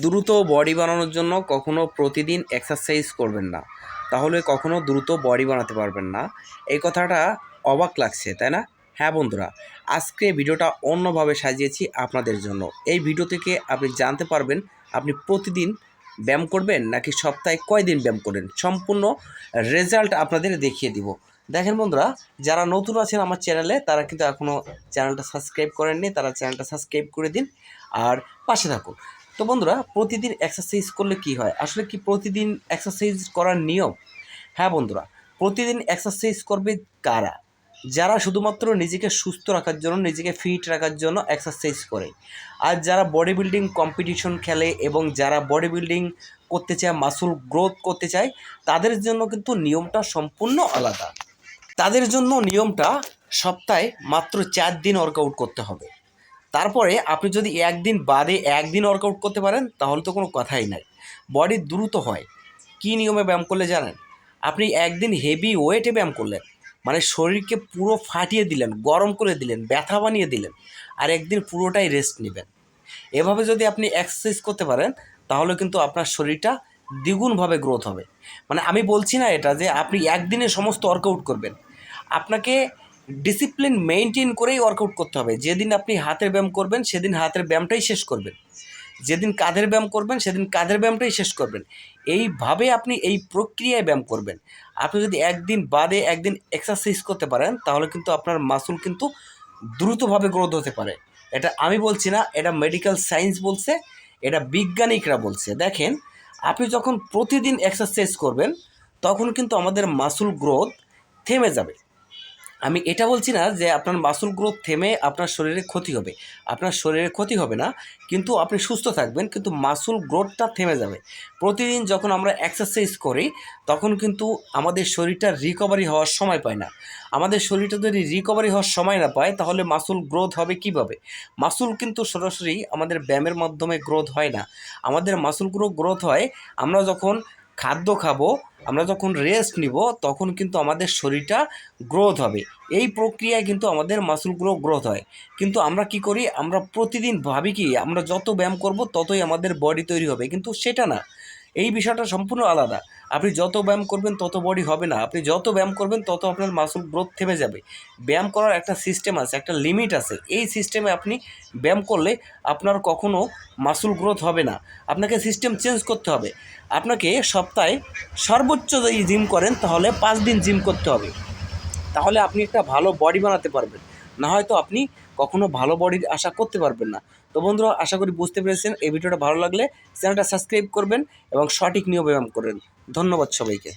দ্রুত বডি বানানোর জন্য কখনো প্রতিদিন এক্সারসাইজ করবেন না, তাহলে কখনো দ্রুত বডি বানাতে পারবেন না। এই কথাটা অবাক লাগছে, তাই না? হ্যাঁ বন্ধুরা, আজকে ভিডিওটা অন্যভাবে সাজিয়েছি আপনাদের জন্য। এই ভিডিও থেকে আপনি জানতে পারবেন আপনি প্রতিদিন ব্যায়াম করবেন নাকি সপ্তাহে কয়দিন ব্যায়াম করবেন, সম্পূর্ণ রেজাল্ট আপনাদের দেখিয়ে দিব। দেখেন বন্ধুরা, যারা নতুন আছেন আমার চ্যানেলে তারা কিন্তু এখনও চ্যানেলটা সাবস্ক্রাইব করেননি, তারা চ্যানেলটা সাবস্ক্রাইব করে দিন আর পাশে থাকুন। তো বন্ধুরা, প্রতিদিন এক্সারসাইজ করলে কি হয়? আসলে কি প্রতিদিন এক্সারসাইজ করার নিয়ম? হ্যাঁ বন্ধুরা, প্রতিদিন এক্সারসাইজ করবে কারা? যারা শুধুমাত্র নিজেকে সুস্থ রাখার জন্য, নিজেকে ফিট রাখার জন্য এক্সারসাইজ করে। আর যারা বডি বিল্ডিং কম্পিটিশন খেলে এবং যারা বডি বিল্ডিং করতে চায়, মাসল গ্রোথ করতে চায়, তাদের জন্য কিন্তু নিয়মটা সম্পূর্ণ আলাদা। তাদের জন্য নিয়মটা সপ্তাহে মাত্র 4 দিন ওয়ার্কআউট করতে হবে। তারপরে আপনি যদি একদিন বাদে একদিন ওয়ার্কআউট করতে পারেন তাহলে তো কোনো কথাই নাই, বডি দ্রুত হয়। কী নিয়মে ব্যায়াম করলে জানেন? আপনি একদিন হেভি ওয়েটে ব্যায়াম করলেন, মানে শরীরকে পুরো ফাটিয়ে দিলেন, গরম করে দিলেন, ব্যথা বানিয়ে দিলেন, আর একদিন পুরোটাই রেস্ট নেবেন। এভাবে যদি আপনি এক্সারসাইজ করতে পারেন তাহলে কিন্তু আপনার শরীরটা দ্বিগুণভাবে গ্রোথ হবে। মানে আমি বলছি না এটা যে আপনি একদিনে সমস্ত ওয়ার্কআউট করবেন, আপনাকে ডিসিপ্লিন মেনটেন করেই ওয়ার্কআউট করতে হবে। যেদিন আপনি হাতের ব্যায়াম করবেন সেদিন হাতের ব্যায়ামটাই শেষ করবেন, যেদিন কাঁধের ব্যায়াম করবেন সেদিন কাঁধের ব্যায়ামটাই শেষ করবেন। এইভাবে আপনি এই প্রক্রিয়ায় ব্যায়াম করবেন। আপনি যদি একদিন বাদে একদিন এক্সারসাইজ করতে পারেন তাহলে কিন্তু আপনার মাসল কিন্তু দ্রুতভাবে গ্রোথ হতে পারে। এটা আমি বলছি না, এটা মেডিকেল সায়েন্স বলছে, এটা বিজ্ঞানিকরা বলছে। দেখেন, আপনি যখন প্রতিদিন এক্সারসাইজ করবেন তখন কিন্তু আমাদের মাসল গ্রোথ থেমে যাবে। আমি এটা বলছি না যে আপনার মাসল গ্রোথ থেমে আপনার শরীরে ক্ষতি হবে, আপনার শরীরে ক্ষতি হবে না, কিন্তু আপনি সুস্থ থাকবেন, কিন্তু মাসল গ্রোথটা থেমে যাবে। প্রতিদিন যখন আমরা এক্সারসাইজ করি তখন কিন্তু আমাদের শরীরটা রিকভারি হওয়ার সময় পায় না। আমাদের শরীরটা যদি রিকভারি হওয়ার সময় না পায় তাহলে মাসল গ্রোথ হবে কিভাবে? মাসল কিন্তু সরাসরি আমাদের ব্যায়ামের মাধ্যমে গ্রোথ হয় না। আমাদের মাসলগুলো গ্রোথ হয় আমরা যখন খাদ্য খাবো, আমরা যখন রেস্ট নিব, তখন কিন্তু আমাদের শরীরটা গ্রোথ হবে। এই প্রক্রিয়ায় কিন্তু আমাদের মাসলগুলো গ্রোথ হয়। কিন্তু আমরা কি করি? আমরা প্রতিদিন ভাবি কি আমরা যত ব্যায়াম করব ততই আমাদের বডি তৈরি হবে, কিন্তু সেটা না। এই বিষয়টা সম্পূর্ণ আলাদা। আপনি যত ব্যায়াম করবেন তত বডি হবে না, আপনি যত ব্যায়াম করবেন তত আপনার মাসল গ্রোথ থেমে যাবে। ব্যায়াম করার একটা সিস্টেম আছে, একটা লিমিট আছে। এই সিস্টেমে আপনি ব্যায়াম করলে আপনার কখনো মাসল গ্রোথ হবে না। আপনাকে সিস্টেম চেঞ্জ করতে হবে। আপনাকে সপ্তাহে সর্বোচ্চ যদি জিম করেন তাহলে 5 দিন জিম করতে হবে, তাহলে আপনি একটা ভালো বডি বানাতে পারবেন। না হয়তো আপনি কখনো ভালো বডির আশা করতে পারবেন না। তো বন্ধুরা, আশা করি বুঝতে পেরেছেন। এই ভিডিওটা ভালো লাগলে চ্যানেলটা সাবস্ক্রাইব করবেন এবং সঠিক নিয়মে ব্যায়াম করবেন। ধন্যবাদ সবাইকে।